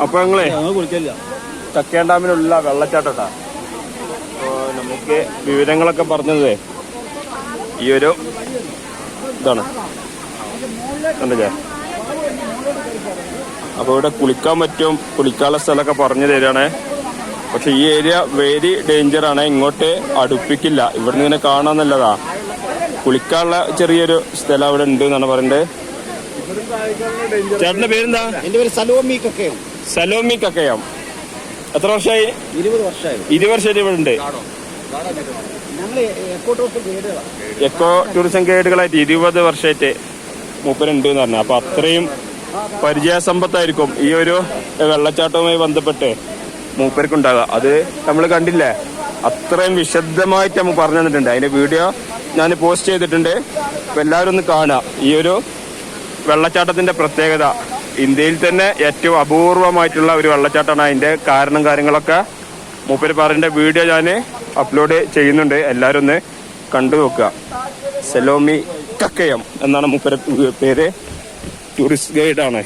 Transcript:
അപ്പൊ ഞങ്ങളെ കക്കയം ഡാമിലുള്ള വെള്ളച്ചാട്ടട്ടാ. നമുക്ക് വിവരങ്ങളൊക്കെ പറഞ്ഞത് ഈ ഒരു ഇതാണ് കണ്ടില്ലേ. അപ്പൊ ഇവിടെ കുളിക്കാൻ പറ്റും, കുളിക്കാനുള്ള സ്ഥലമൊക്കെ പറഞ്ഞു തരാണ്. പക്ഷെ ഈ ഏരിയ വെരി ഡേഞ്ചർ ആണ്, ഇങ്ങോട്ട് അടുപ്പിക്കില്ല. ഇവിടുന്ന് ഇങ്ങനെ കാണാന്നല്ലതാ. കുളിക്കാനുള്ള ചെറിയൊരു സ്ഥലം അവിടെ ഉണ്ട് എന്നാണ് പറയുന്നത്. ചേട്ടന്റെ പേരെന്താ? എന്റെ പേര് സലോമി കക്കയം. സലോമി കക്കയം. എത്ര വർഷമായി? 20 വർഷമായി. 20 വർഷമായിട്ട് ഇവിടെ ഉണ്ട്. എക്കോ ടൂറിസം ഗൈഡുകളായിട്ട് 20 വർഷമായിട്ട് മൂപ്പരുണ്ട് എന്ന് പറഞ്ഞു. അപ്പൊ അത്രയും പരിചയസമ്പത്തായിരിക്കും ഈ ഒരു വെള്ളച്ചാട്ടവുമായി ബന്ധപ്പെട്ട് മൂപ്പർക്കുണ്ടാകുക. അത് നമ്മൾ കണ്ടില്ലേ, അത്രയും വിശദമായിട്ട് നമുക്ക് പറഞ്ഞു തന്നിട്ടുണ്ട്. അതിന്റെ വീഡിയോ ഞാൻ പോസ്റ്റ് ചെയ്തിട്ടുണ്ട്. അപ്പൊ എല്ലാവരും ഒന്ന് കാണുക. ഈ ഒരു വെള്ളച്ചാട്ടത്തിന്റെ പ്രത്യേകത ഇന്ത്യയിൽ തന്നെ ഏറ്റവും അപൂർവമായിട്ടുള്ള ഒരു വെള്ളച്ചാട്ടമാണ്. അതിന്റെ കാരണം കാര്യങ്ങളൊക്കെ മൂപ്പര് പറഞ്ഞ വീഡിയോ ഞാൻ അപ്ലോഡ് ചെയ്യുന്നുണ്ട്. എല്ലാവരും ഒന്ന് കണ്ടു നോക്കുക. സലോമി കക്കയം എന്നാണ് മൂപ്പര് പേര്. ടൂറിസ്റ്റ് ഗൈഡാണ്.